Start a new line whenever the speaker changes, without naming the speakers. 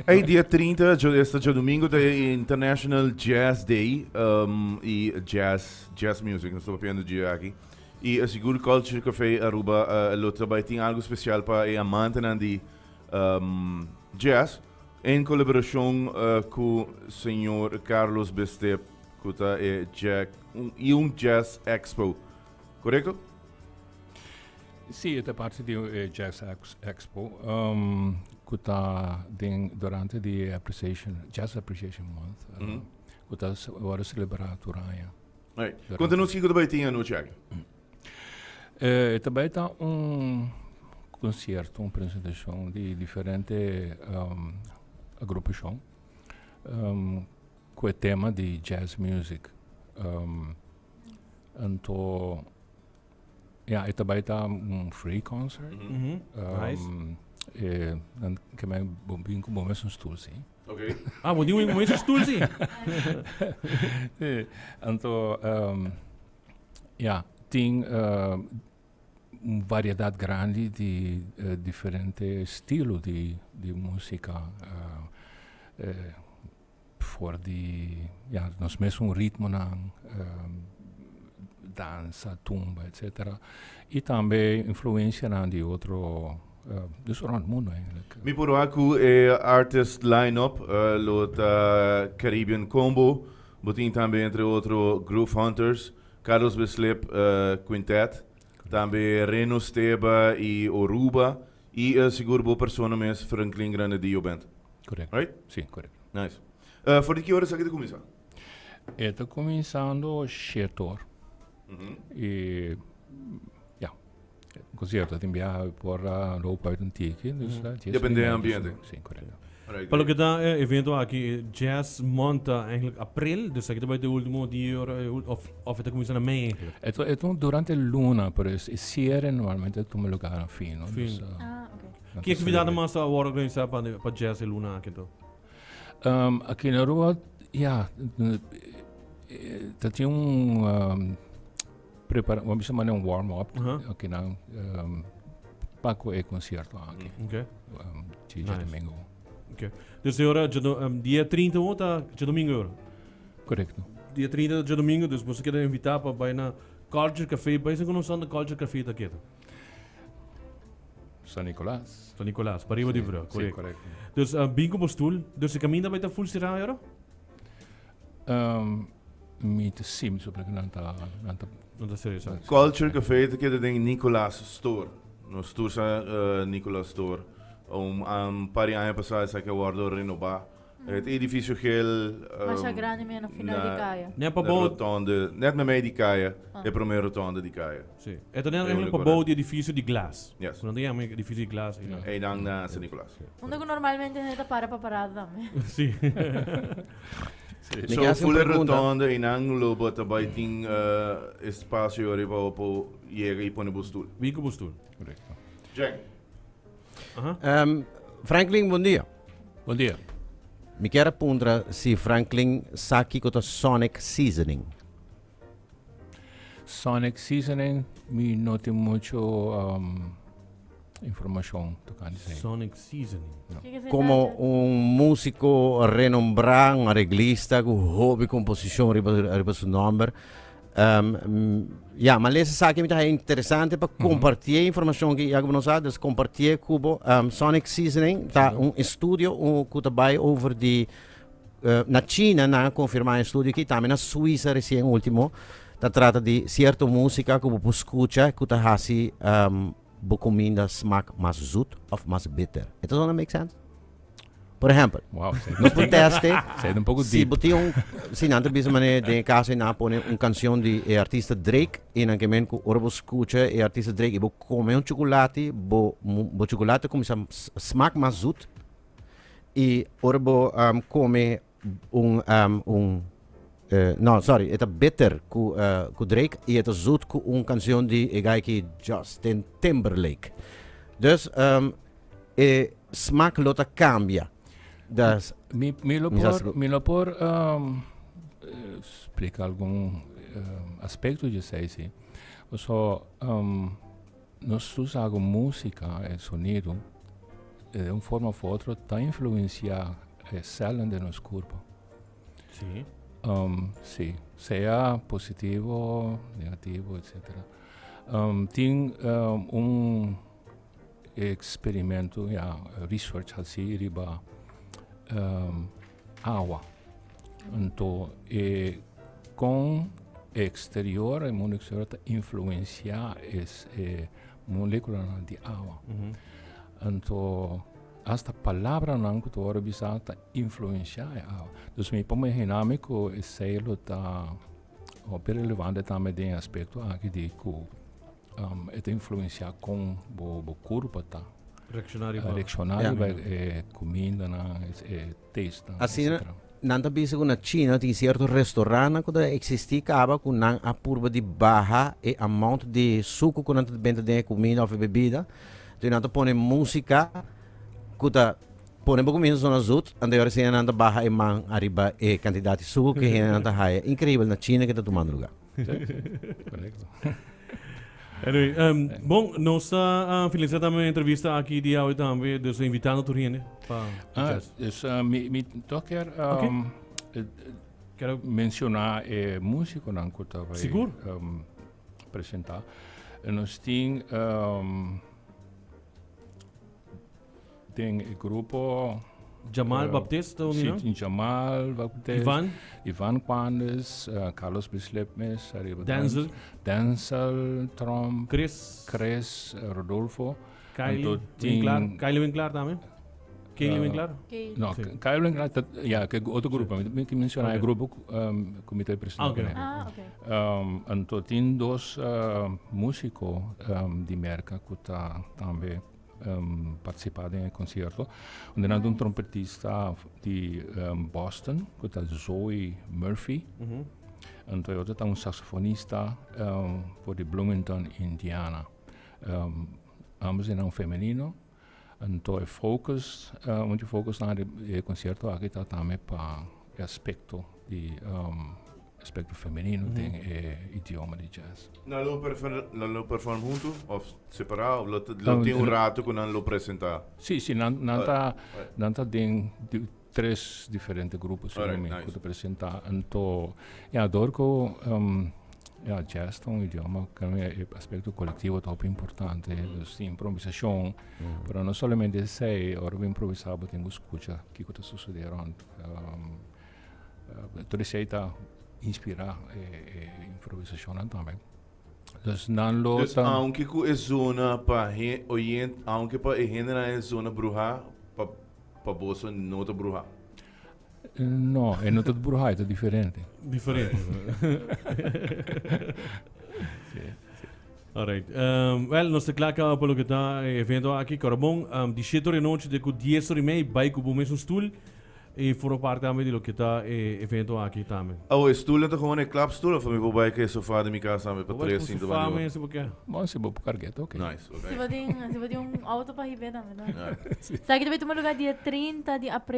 Aí, dia 30, este domingo, é International Jazz Day e Jazz Music, não estou vendo dia aqui. E a Seguro Culture Café Aruba, também tem algo especial para a amante de jazz, em colaboração com o senhor Carlos Bestep, que é um Jazz Expo, correto?
Sì, è parte di Jazz Expo, che sta durante di Jazz Appreciation Month, che sta ora celebrato Raya.
Continua a também tinha no Check.
E também está concerto, apresentação de diferentes agrupações com o tema de jazz music. Então, e também está free concert.
Nice.
E que me bem com bom mesmo stoel sim.
Ok.
Ah, vou dizer um stoel sim.
Então, tem uma variedade grande de diferentes estilos de música. Voor die, nós mesmo ritmo na dança, tumba, etc. E também influência de outro, dus rond mundo eigenlijk.
Mi por aku artist line-up, Caribbean Combo, botin também entre outro Groove Hunters, Carlos Beslip Quintet, também Reno Steba e Oruba, e seguro boa persona mesmo Franklin Granadio Band.
Correto.
Right?
Sim, correto.
Nice. Voor die horas aqui de começar?
Está começando cedo. E concerto tem viaje por Europa e Antique,
depende do ambiente.
Sim, correto.
Pelo que dá evento aqui, Jazz monta eigenlijk april, dus aqui também é o último dia, of está começando a mei eigenlijk.
É durante a luna, por isso, e siere normalmente é um lugar a fino.
Ok. Que atividade mais está organizada para Jazz e Luna aqui então?
Aqui na rua, tinha vamos chamar um warm-up aqui na para o concerto aqui.
Ok.
Dia domingo.
Ok. Dus agora, dia 30 outra, dia domingo.
Correto.
Dia 30 de domingo, dus você quer invitar para ir na Culture Café, para isso que não são da Culture Café daqui.
São Nicolás.
São Nicolás, para riba de Vra,
correto. Correto.
Dus bingo postul, dus o caminho vai estar full será agora?
Mit sim, sobre que não está
serious.
Culture Café que é de Nicolás Store. No store Nicolás Store. Paar jaar passado essa que eu guardo renovar. Het edifício gel.
Mas a grande mesmo no final de caia.
Nem para bom.
Net met mij die caia. É a primeira rotonda die caia.
Sim. É também eigenlijk para bom de edifício de glass.
Yes.
Quando tem um edifício de glass.
E dan na São Nicolás.
Onde que normalmente a gente para parado também.
Sim.
So full rotonda e não lobo também tem espaço ali para chegar e pôr no stoel.
Bingo postul.
Correto.
Jack.
Franklin, bom dia.
Bom dia.
Mi quero perguntar se Franklin sabe o que é Sonic Seasoning.
Sonic Seasoning, me não tem muito informação tocante a isso.
Sonic Seasoning.
Como músico renombrado, um arreglista com hobby composição riba seu nome. Mas lesa sabe que é interessante para compartilhar a informação que eu não sabe, compartilhar com Sonic Seasoning, tá estúdio que trabalha over de na China, na confirmar estúdio que também na Suíça recém último, tá trata de certa música que você escuta, que tá hasi comida smaak mais zoet of mais bitter. Então não make sense? Por exemplo, nós podemos
pouco
se botar se não tem maneira de casa na pôr canção de artista Drake e na que men que ora escuta e artista Drake e vou comer chocolate, bo chocolate começa smaak mais zoet e ora vou comer é bitter com Drake e é zoet com canção de que Justin Timberlake. Dus smaak lota cambia. Das
me lo por explicar algum aspecto de sei sim. Nós usamos música, sonido de uma forma ou outra, está a influenciar a célula do nosso corpo.
Sim.
Sim, seja positivo, negativo, etc. Tem experimento, research assim, riba água. Então, com exterior, o mundo exterior está influenciar essa molécula de água. Então, esta palavra não que tu bisa está influenciar a água. Então, me pode imaginar que o céu está relevante também em aspecto aqui de que influenciar com o corpo tá.
Reaccionário.
Reaccionário comida, taste,
Assim,
etc.
nanta bisa na China tem certo restaurante que existe acaba com a curva de barra e amount de suco que nanta benta de comida ou bebida. Então nanta põe música que põe comida zona zut, ande agora se nanta barra e man arriba e quantidade de suco que nanta haia. Incrível na China que está tomando lugar.
Correcto.
Anyway, bom, nós está finalizando também a entrevista aqui de hoje também, dus invitando a Turine.
Dus me toquer
Quero
mencionar músico não que eu vai
Seguro?
apresentar. Nós tem o grupo
Jamal Baptista, União?
Sim, Jamal Baptista, Ivan Pandes, Carlos Bislepmes, Denzel, Trump, Chris, Rodolfo.
Kylie Winkler também? Kylie Winkler?
Não,
Sim.
Kylie Winkler, que é outro grupo, eu que mencionar o grupo comitê presidente.
Ok.
Então tem dois músicos de merca que está também participado em concerto. Onde nós um trompetista de Boston, que está Zoe Murphy. Então outro está um saxofonista de Bloomington, Indiana. Ambos eram feminino. Então o focus, onde focus na concerto aqui está também para o aspecto de aspecto feminino do idioma de jazz.
Não lo perform junto ou separado? Lo tem rato que não lo apresentar?
Sim, não tem três diferentes grupos que apresentar. Então, adoro que jazz é um idioma que é aspecto coletivo top importante. Sim, improvisação, mas não somente sei, ora o improvisado tem que escutar o que está sucedendo. Toda essa inspirar improvisação também.
Dus aunque é zona para oyente, aunque para gente é zona bruja, para bolsa não é bruja.
Não, é não tudo bruja, é diferente.
Diferente. Alright. Well, nós estamos claro pelo que está evento aqui, Corabon. De 7 horas da noite, de 10 horas e meia, vai com o mesmo stool. E foram parte também do que está evento aqui também.
O stoel é gewoon een klapstoel of me bij que sofá de minha casa sabe para três cinto
Fama, se porque.
Bom, se vou para cargueta, ok.
Nice,
Se
okay.
vai ter um auto para ribeira também, não? Sabe que também tem um lugar dia 30 de abril.